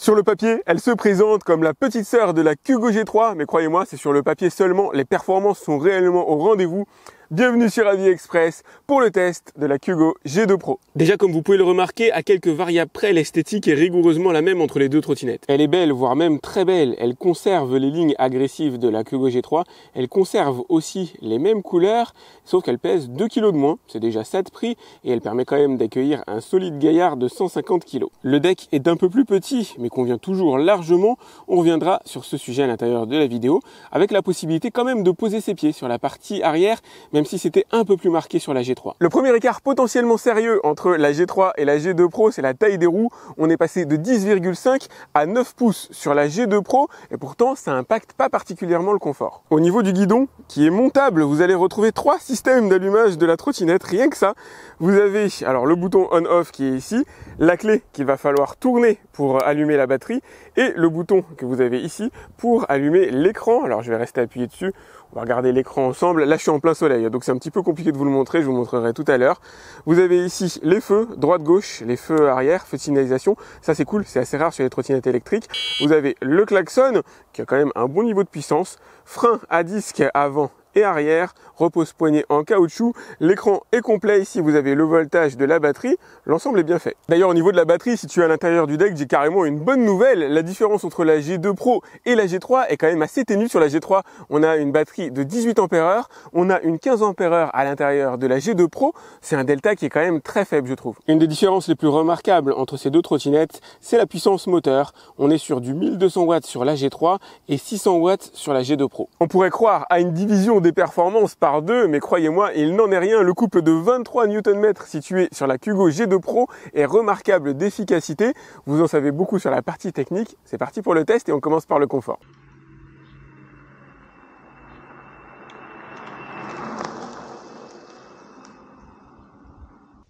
Sur le papier, elle se présente comme la petite sœur de la Kugo G3, mais croyez-moi, c'est sur le papier seulement, les performances sont réellement au rendez-vous. Bienvenue sur Avis Express pour le test de la Kugo G2 Pro. Déjà, comme vous pouvez le remarquer, à quelques variables près, l'esthétique est rigoureusement la même entre les deux trottinettes. Elle est belle, voire même très belle. Elle conserve les lignes agressives de la Kugo G3. Elle conserve aussi les mêmes couleurs, sauf qu'elle pèse 2 kg de moins. C'est déjà ça de prix et elle permet quand même d'accueillir un solide gaillard de 150 kg. Le deck est un peu plus petit, mais convient toujours largement. On reviendra sur ce sujet à l'intérieur de la vidéo, avec la possibilité quand même de poser ses pieds sur la partie arrière, même si c'était un peu plus marqué sur la G3. Le premier écart potentiellement sérieux entre la G3 et la G2 Pro, c'est la taille des roues. On est passé de 10,5 à 9 pouces sur la G2 Pro et pourtant ça impacte pas particulièrement le confort. Au niveau du guidon, qui est montable, vous allez retrouver 3 systèmes d'allumage de la trottinette, rien que ça. Vous avez alors le bouton on-off qui est ici, la clé qu'il va falloir tourner pour allumer la batterie et le bouton que vous avez ici pour allumer l'écran. Alors je vais rester appuyé dessus. On va regarder l'écran ensemble. Là, je suis en plein soleil, donc c'est un petit peu compliqué de vous le montrer. Je vous montrerai tout à l'heure. Vous avez ici les feux, droite-gauche, les feux arrière, feux de signalisation. Ça, c'est cool. C'est assez rare sur les trottinettes électriques. Vous avez le klaxon, qui a quand même un bon niveau de puissance. Frein à disque avant et arrière, repose-poignet en caoutchouc. L'écran est complet. Ici, vous avez le voltage de la batterie. L'ensemble est bien fait. D'ailleurs, au niveau de la batterie, située à l'intérieur du deck, j'ai carrément une bonne nouvelle. La différence entre la G2 Pro et la G3 est quand même assez ténue. Sur la G3, on a une batterie de 18 ampères-heure. On a une 15 ampères-heure à l'intérieur de la G2 Pro. C'est un delta qui est quand même très faible, je trouve. Une des différences les plus remarquables entre ces deux trottinettes, c'est la puissance moteur. On est sur du 1200 watts sur la G3 et 600 watts sur la G2 Pro. On pourrait croire à une division des performances par deux, mais croyez-moi, il n'en est rien. Le couple de 23 Nm situé sur la Kugo G2 Pro est remarquable d'efficacité. Vous en savez beaucoup sur la partie technique. C'est parti pour le test et on commence par le confort.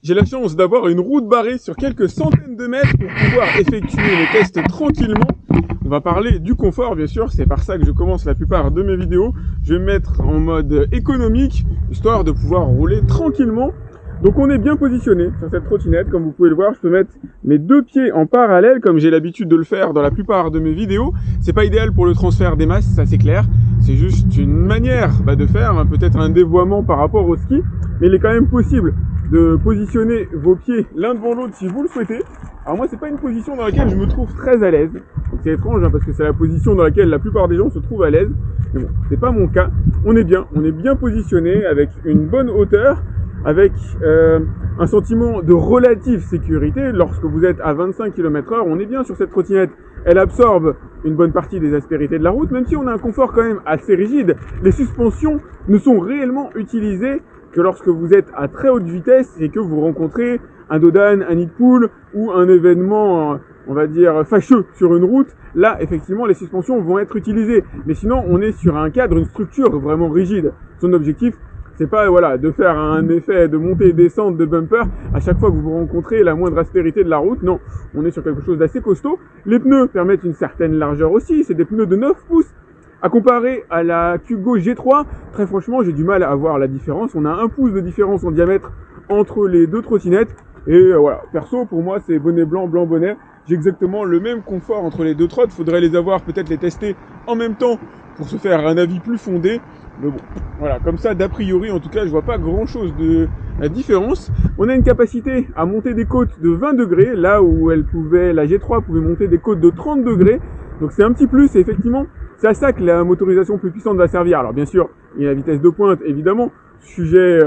J'ai la chance d'avoir une route barrée sur quelques centaines de mètres pour pouvoir effectuer le test tranquillement. On va parler du confort, bien sûr, c'est par ça que je commence la plupart de mes vidéos. Je vais me mettre en mode économique, histoire de pouvoir rouler tranquillement. Donc on est bien positionné sur cette trottinette, comme vous pouvez le voir, je peux mettre mes deux pieds en parallèle, comme j'ai l'habitude de le faire dans la plupart de mes vidéos. C'est pas idéal pour le transfert des masses, ça c'est clair. C'est juste une manière de faire, peut-être un dévoiement par rapport au ski, mais il est quand même possible de positionner vos pieds l'un devant l'autre si vous le souhaitez. Alors moi, c'est pas une position dans laquelle je me trouve très à l'aise. Donc c'est étrange parce que c'est la position dans laquelle la plupart des gens se trouvent à l'aise. Mais bon, c'est pas mon cas. On est bien positionné avec une bonne hauteur, avec un sentiment de relative sécurité. Lorsque vous êtes à 25 km/h, on est bien sur cette trottinette. Elle absorbe une bonne partie des aspérités de la route, même si on a un confort quand même assez rigide. Les suspensions ne sont réellement utilisées que lorsque vous êtes à très haute vitesse et que vous rencontrez un dodan, un nid de poule ou un événement, on va dire, fâcheux sur une route. Là, effectivement, les suspensions vont être utilisées. Mais sinon, on est sur un cadre, une structure vraiment rigide. Son objectif, c'est pas de faire un effet de montée et descente de bumper à chaque fois que vous rencontrez la moindre aspérité de la route. Non, on est sur quelque chose d'assez costaud. Les pneus permettent une certaine largeur aussi. C'est des pneus de 9 pouces. À comparer à la Kugo G3, très franchement, j'ai du mal à voir la différence. On a 1 pouce de différence en diamètre entre les deux trottinettes. Et voilà, perso, pour moi, c'est bonnet blanc, blanc bonnet. J'ai exactement le même confort entre les deux trottes. Faudrait les avoir, peut-être les tester en même temps pour se faire un avis plus fondé. Mais bon, voilà, comme ça, d'a priori, en tout cas, je vois pas grand-chose de la différence. On a une capacité à monter des côtes de 20 degrés, là où la G3 pouvait monter des côtes de 30 degrés. Donc c'est un petit plus, et effectivement, c'est à ça que la motorisation plus puissante va servir. Alors bien sûr, il y a la vitesse de pointe, évidemment, sujet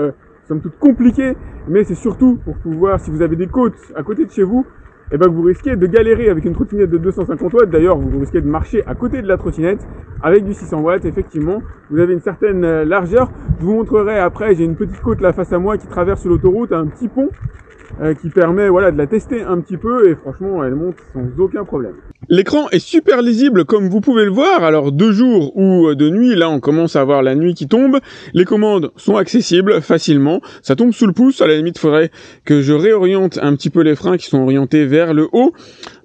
somme toute compliqué, mais c'est surtout pour pouvoir, si vous avez des côtes à côté de chez vous, et que vous risquez de galérer avec une trottinette de 250 watts. D'ailleurs, vous risquez de marcher à côté de la trottinette avec du 600 watts. Effectivement, vous avez une certaine largeur. Je vous montrerai après, j'ai une petite côte là face à moi qui traverse l'autoroute, un petit pont qui permet de la tester un petit peu et franchement, elle monte sans aucun problème. L'écran est super lisible comme vous pouvez le voir, alors de jour ou de nuit, là on commence à voir la nuit qui tombe, les commandes sont accessibles facilement, ça tombe sous le pouce, à la limite il faudrait que je réoriente un petit peu les freins qui sont orientés vers le haut.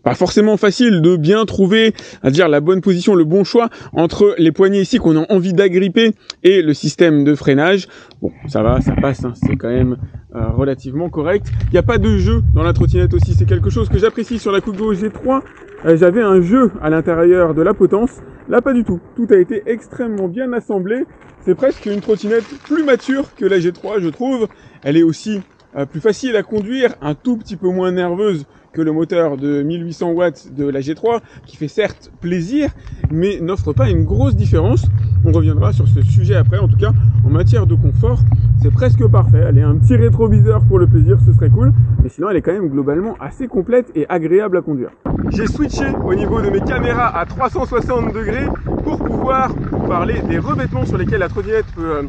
Pas forcément facile de bien trouver, à dire la bonne position, le bon choix entre les poignées ici qu'on a envie d'agripper et le système de freinage. Bon, ça va, ça passe, hein, c'est quand même relativement correct. Il n'y a pas de jeu dans la trottinette aussi, c'est quelque chose que j'apprécie sur la Kugo G3. J'avais avait un jeu à l'intérieur de la potence. Là, pas du tout. Tout a été extrêmement bien assemblé. C'est presque une trottinette plus mature que la G3, je trouve. Elle est aussi plus facile à conduire, un tout petit peu moins nerveuse que le moteur de 1800 watts de la G3, qui fait certes plaisir, mais n'offre pas une grosse différence. On reviendra sur ce sujet après. En tout cas, en matière de confort, c'est presque parfait. Allez, un petit rétroviseur pour le plaisir, ce serait cool. Mais sinon, elle est quand même globalement assez complète et agréable à conduire. J'ai switché au niveau de mes caméras à 360 degrés pour pouvoir vous parler des revêtements sur lesquels la trottinette peut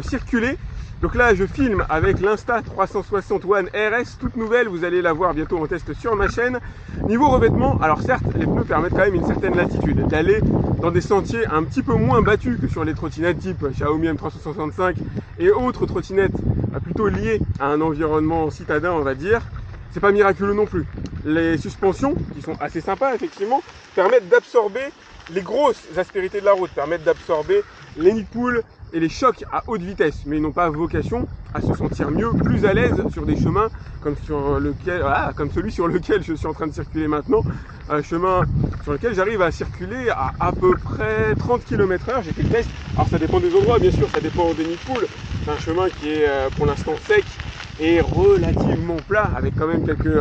circuler. Donc là, je filme avec l'Insta 360 One RS, toute nouvelle, vous allez la voir bientôt en test sur ma chaîne. Niveau revêtement, alors certes, les pneus permettent quand même une certaine latitude, d'aller dans des sentiers un petit peu moins battus que sur les trottinettes type Xiaomi M365 et autres trottinettes plutôt liées à un environnement citadin, on va dire. C'est pas miraculeux non plus. Les suspensions, qui sont assez sympas effectivement, permettent d'absorber les grosses aspérités de la route, permettent d'absorber les nids de poules et les chocs à haute vitesse, mais ils n'ont pas vocation à se sentir mieux, plus à l'aise sur des chemins comme celui sur lequel je suis en train de circuler maintenant, un chemin sur lequel j'arrive à circuler à peu près 30 km/h. J'ai fait le test. Alors ça dépend des endroits, bien sûr, ça dépend des nids de poules. C'est un chemin qui est pour l'instant sec et relativement plat, avec quand même quelques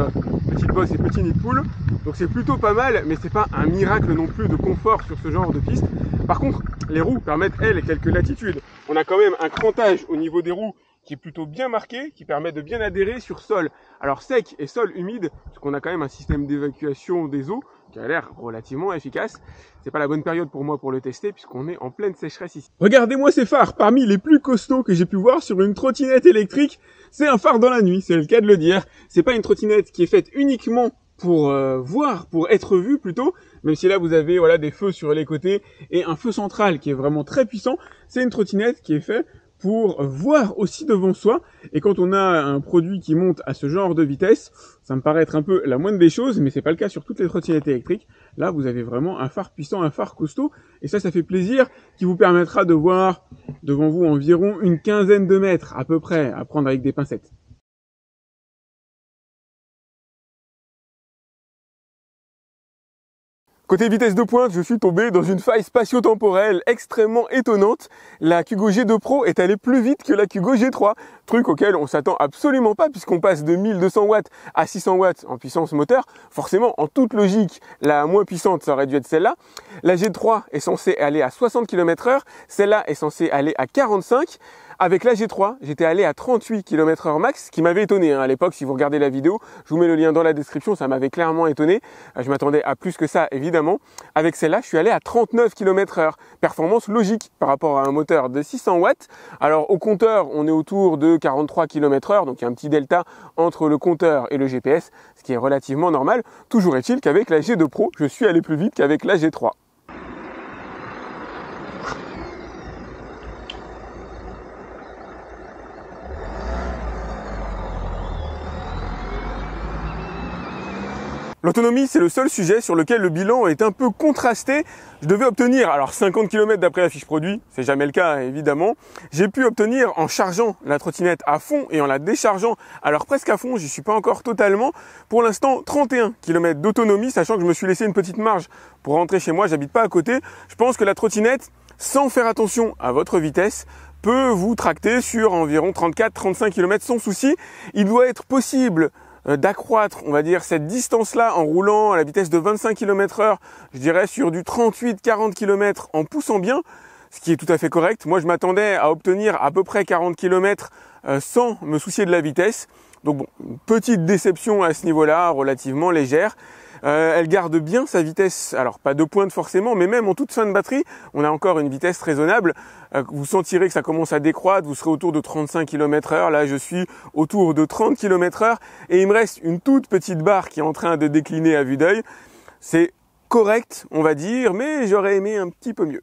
petites bosses et petits nids de poules. Donc c'est plutôt pas mal, mais c'est pas un miracle non plus de confort sur ce genre de piste. Par contre, les roues permettent, elles, quelques latitudes. On a quand même un crantage au niveau des roues qui est plutôt bien marqué, qui permet de bien adhérer sur sol. Alors sec et sol humide, parce qu'on a quand même un système d'évacuation des eaux qui a l'air relativement efficace. C'est pas la bonne période pour moi pour le tester, puisqu'on est en pleine sécheresse ici. Regardez-moi ces phares, parmi les plus costauds que j'ai pu voir sur une trottinette électrique. C'est un phare dans la nuit, c'est le cas de le dire. C'est pas une trottinette qui est faite uniquement pour voir, pour être vu plutôt, même si là vous avez voilà des feux sur les côtés et un feu central qui est vraiment très puissant. C'est une trottinette qui est faite pour voir aussi devant soi, et quand on a un produit qui monte à ce genre de vitesse, ça me paraît être un peu la moindre des choses, mais c'est pas le cas sur toutes les trottinettes électriques. Là vous avez vraiment un phare puissant, un phare costaud, et ça fait plaisir, qui vous permettra de voir devant vous environ une quinzaine de mètres à peu près, à prendre avec des pincettes. Côté vitesse de pointe, je suis tombé dans une faille spatio-temporelle extrêmement étonnante. La Kugo G2 Pro est allée plus vite que la Kugo G3, truc auquel on s'attend absolument pas puisqu'on passe de 1200 watts à 600 watts en puissance moteur. Forcément, en toute logique, la moins puissante, ça aurait dû être celle-là. La G3 est censée aller à 60 km/h, celle-là est censée aller à 45. Avec la G3, j'étais allé à 38 km/h max, ce qui m'avait étonné à l'époque. Si vous regardez la vidéo, je vous mets le lien dans la description, ça m'avait clairement étonné. Je m'attendais à plus que ça, évidemment. Avec celle-là, je suis allé à 39 km/h. Performance logique par rapport à un moteur de 600 watts. Alors au compteur, on est autour de 43 km/h, donc il y a un petit delta entre le compteur et le GPS, ce qui est relativement normal. Toujours est-il qu'avec la G2 Pro, je suis allé plus vite qu'avec la G3. L'autonomie, c'est le seul sujet sur lequel le bilan est un peu contrasté. Je devais obtenir, alors 50 km d'après la fiche produit, c'est jamais le cas évidemment. J'ai pu obtenir en chargeant la trottinette à fond et en la déchargeant, alors presque à fond, j'y suis pas encore totalement. Pour l'instant, 31 km d'autonomie, sachant que je me suis laissé une petite marge pour rentrer chez moi, j'habite pas à côté. Je pense que la trottinette, sans faire attention à votre vitesse, peut vous tracter sur environ 34-35 km sans souci. Il doit être possible d'accroître, on va dire, cette distance-là en roulant à la vitesse de 25 km/h, je dirais sur du 38-40 km en poussant bien, ce qui est tout à fait correct. Moi, je m'attendais à obtenir à peu près 40 km sans me soucier de la vitesse. Donc bon, une petite déception à ce niveau-là, relativement légère. Elle garde bien sa vitesse, alors pas de pointe forcément, mais même en toute fin de batterie, on a encore une vitesse raisonnable. Vous sentirez que ça commence à décroître, vous serez autour de 35 km/h. Là, je suis autour de 30 km/h et il me reste une toute petite barre qui est en train de décliner à vue d'œil. C'est correct, on va dire, mais j'aurais aimé un petit peu mieux.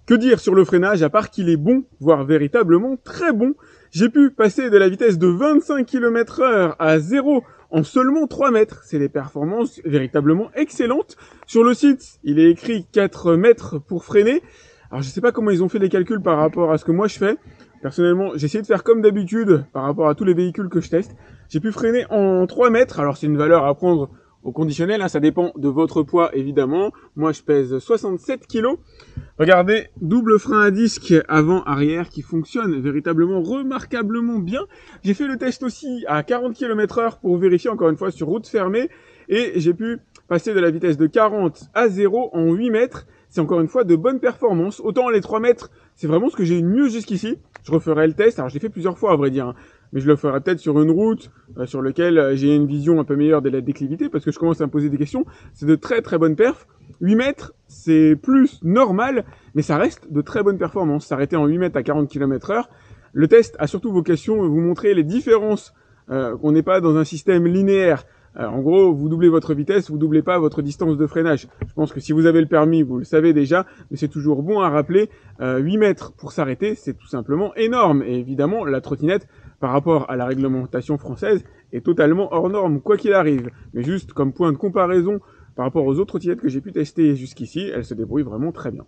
Que dire sur le freinage, à part qu'il est bon, voire véritablement très bon. J'ai pu passer de la vitesse de 25 km/h à 0 en seulement 3 mètres. C'est des performances véritablement excellentes. Sur le site, il est écrit 4 mètres pour freiner. Alors je sais pas comment ils ont fait les calculs par rapport à ce que moi je fais. Personnellement, j'ai essayé de faire comme d'habitude par rapport à tous les véhicules que je teste. J'ai pu freiner en 3 mètres. Alors c'est une valeur à prendre au conditionnel, hein, ça dépend de votre poids évidemment. Moi je pèse 67 kg. Regardez, double frein à disque avant-arrière qui fonctionne véritablement remarquablement bien. J'ai fait le test aussi à 40 km/h pour vérifier encore une fois sur route fermée. Et j'ai pu passer de la vitesse de 40 à 0 en 8 mètres. C'est encore une fois de bonnes performances. Autant les 3 mètres, c'est vraiment ce que j'ai eu de mieux jusqu'ici. Je referai le test. Alors, je l'ai fait plusieurs fois, à vrai dire, hein. Mais je le ferai peut-être sur une route sur laquelle j'ai une vision un peu meilleure de la déclivité parce que je commence à me poser des questions. C'est de très très bonnes perfs. 8 mètres, c'est plus normal, mais ça reste de très bonnes performances. S'arrêter en 8 mètres à 40 km/h. Le test a surtout vocation à vous montrer les différences, qu'on n'est pas dans un système linéaire. En gros, vous doublez votre vitesse, vous doublez pas votre distance de freinage. Je pense que si vous avez le permis, vous le savez déjà, mais c'est toujours bon à rappeler. 8 mètres pour s'arrêter, c'est tout simplement énorme. Et évidemment, la trottinette, par rapport à la réglementation française, est totalement hors norme, quoi qu'il arrive. Mais juste comme point de comparaison, par rapport aux autres trottinettes que j'ai pu tester jusqu'ici, elle se débrouille vraiment très bien.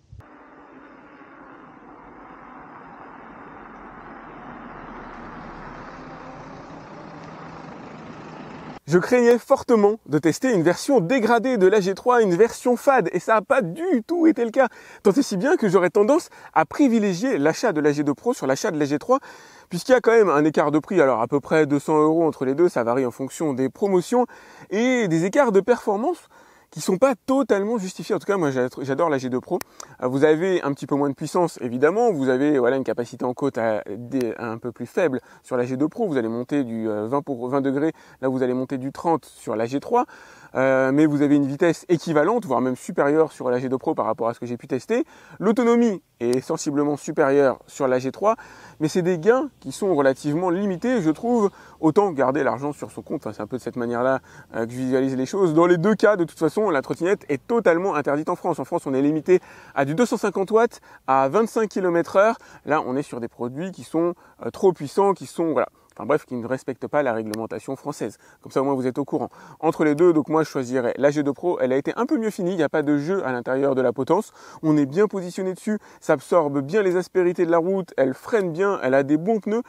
Je craignais fortement de tester une version dégradée de la G3, une version fade, et ça n'a pas du tout été le cas. Tant et si bien que j'aurais tendance à privilégier l'achat de la G2 Pro sur l'achat de la G3, puisqu'il y a quand même un écart de prix, alors à peu près 200 € entre les deux, ça varie en fonction des promotions, et des écarts de performance qui sont pas totalement justifiés. En tout cas, moi, j'adore la G2 Pro. Vous avez un petit peu moins de puissance, évidemment. Vous avez une capacité en côte un peu plus faible sur la G2 Pro. Vous allez monter du 20 degrés. Là, vous allez monter du 30 sur la G3. Mais vous avez une vitesse équivalente, voire même supérieure sur la G2 Pro par rapport à ce que j'ai pu tester. L'autonomie est sensiblement supérieure sur la G3, mais c'est des gains qui sont relativement limités, je trouve. Autant garder l'argent sur son compte, c'est un peu de cette manière-là que je visualise les choses. Dans les deux cas, de toute façon, la trottinette est totalement interdite en France. En France, on est limité à du 250 watts à 25 km/h. Là, on est sur des produits qui sont trop puissants, qui sont... Enfin bref, qui ne respectent pas la réglementation française. Comme ça, au moins, vous êtes au courant. Entre les deux, donc moi, je choisirais la G2 Pro. Elle a été un peu mieux finie. Il n'y a pas de jeu à l'intérieur de la potence. On est bien positionné dessus. Ça absorbe bien les aspérités de la route. Elle freine bien. Elle a des bons pneus.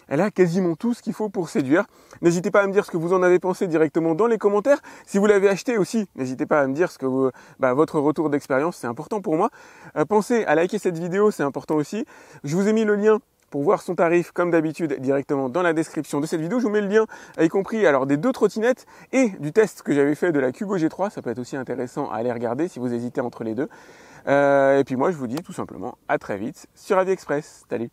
Elle a quasiment tout ce qu'il faut pour séduire. N'hésitez pas à me dire ce que vous en avez pensé directement dans les commentaires. Si vous l'avez acheté aussi, n'hésitez pas à me dire ce que votre retour d'expérience, c'est important pour moi. Pensez à liker cette vidéo, c'est important aussi. Je vous ai mis le lien pour voir son tarif, comme d'habitude, directement dans la description de cette vidéo. Je vous mets le lien, y compris des deux trottinettes et du test que j'avais fait de la Kugo G3. Ça peut être aussi intéressant à aller regarder si vous hésitez entre les deux. Et puis moi, je vous dis tout simplement à très vite sur AviExpress. Salut!